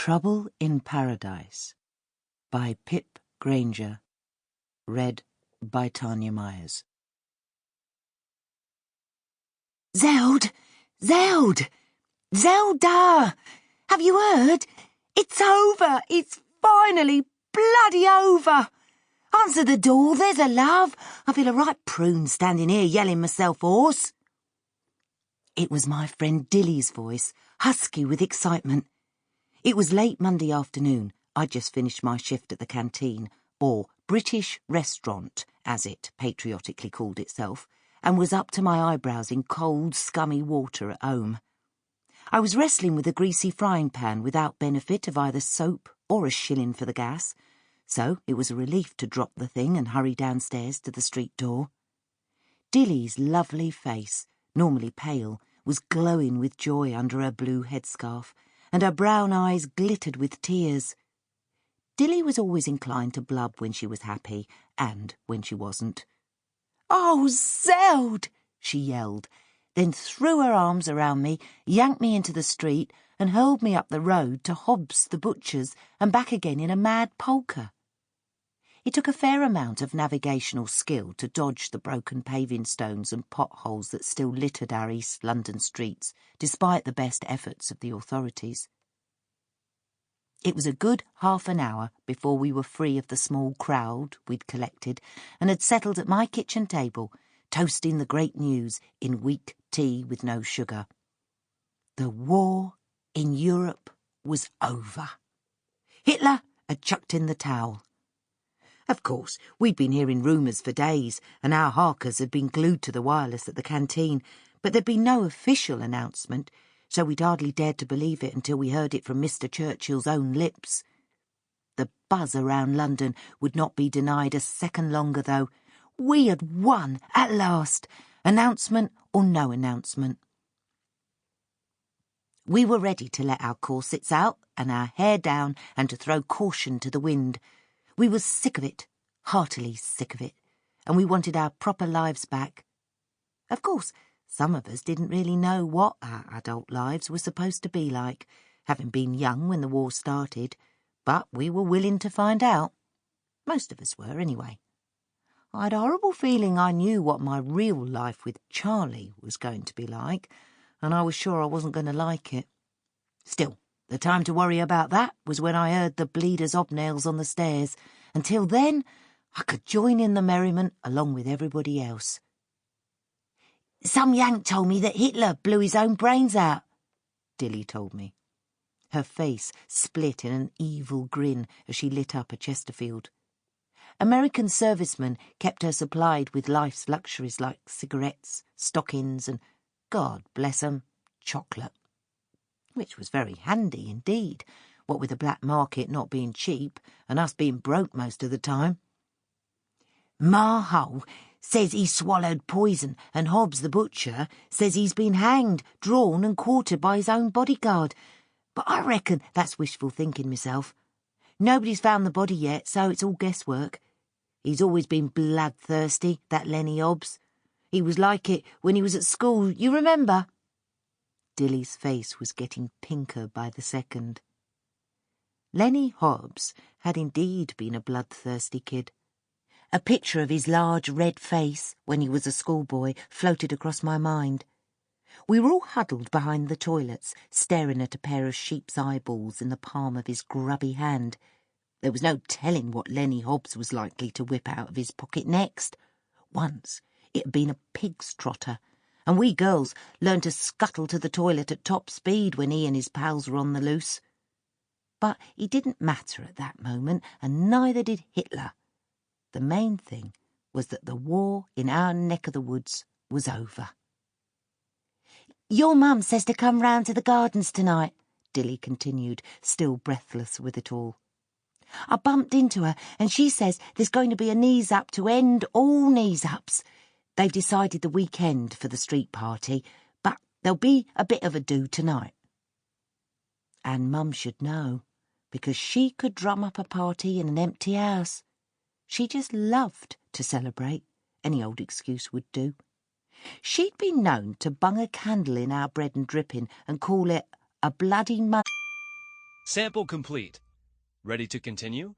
Trouble in Paradise by Pip Granger. Read by Tanya Myers. Zelda! Zelda! Have you heard? It's over! It's finally bloody over! Answer the door, there's a love. I feel a right prune standing here yelling myself hoarse. It was my friend Dilly's voice, husky with excitement. It was late Monday afternoon. I'd just finished my shift at the canteen, or British restaurant, as it patriotically called itself, and was up to my eyebrows in cold, scummy water at home. I was wrestling with a greasy frying pan without benefit of either soap or a shilling for the gas, so it was a relief to drop the thing and hurry downstairs to the street door. Dilly's lovely face, normally pale, was glowing with joy under her blue headscarf, and her brown eyes glittered with tears. Dilly was always inclined to blub when she was happy, and when she wasn't. "Oh, Zeld!" she yelled, then threw her arms around me, yanked me into the street, and hurled me up the road to Hobbs the butcher's and back again in a mad polka. It took a fair amount of navigational skill to dodge the broken paving stones and potholes that still littered our East London streets, despite the best efforts of the authorities. It was a good half an hour before we were free of the small crowd we'd collected and had settled at my kitchen table, toasting the great news in weak tea with no sugar. The war in Europe was over. Hitler had chucked in the towel. Of course, we'd been hearing rumours for days, and our harkers had been glued to the wireless at the canteen, but there'd been no official announcement, so we'd hardly dared to believe it until we heard it from Mr. Churchill's own lips. The buzz around London would not be denied a second longer, though. We had won at last, announcement or no announcement. We were ready to let our corsets out and our hair down and to throw caution to the wind. We were sick of it, heartily sick of it, and we wanted our proper lives back. Of course, some of us didn't really know what our adult lives were supposed to be like, having been young when the war started, but we were willing to find out. Most of us were, anyway. I had a horrible feeling I knew what my real life with Charlie was going to be like, and I was sure I wasn't going to like it. Still, the time to worry about that was when I heard the bleeders' hobnails on the stairs. Until then, I could join in the merriment along with everybody else. "Some Yank told me that Hitler blew his own brains out," Dilly told me. Her face split in an evil grin as she lit up a Chesterfield. American servicemen kept her supplied with life's luxuries like cigarettes, stockings and, God bless 'em, chocolate. Which was very handy indeed, what with the black market not being cheap and us being broke most of the time. "Ma Hull says he swallowed poison, and Hobbs the butcher says he's been hanged, drawn and quartered by his own bodyguard. But I reckon that's wishful thinking myself. Nobody's found the body yet, so it's all guesswork. He's always been bloodthirsty, that Lenny Hobbs. He was like it when he was at school, you remember?" Dilly's face was getting pinker by the second. Lenny Hobbs had indeed been a bloodthirsty kid. A picture of his large red face, when he was a schoolboy, floated across my mind. We were all huddled behind the toilets, staring at a pair of sheep's eyeballs in the palm of his grubby hand. There was no telling what Lenny Hobbs was likely to whip out of his pocket next. Once it had been a pig's trotter, and we girls learned to scuttle to the toilet at top speed when he and his pals were on the loose. But it didn't matter at that moment, and neither did Hitler. The main thing was that the war in our neck of the woods was over. "Your mum says to come round to the gardens tonight," Dilly continued, still breathless with it all. "I bumped into her, and she says there's going to be a knees-up to end all knees-ups. They've decided the weekend for the street party, but there'll be a bit of a do tonight." And Mum should know, because she could drum up a party in an empty house. She just loved to celebrate. Any old excuse would do. She'd been known to bung a candle in our bread and dripping and call it a bloody Sample complete. Ready to continue?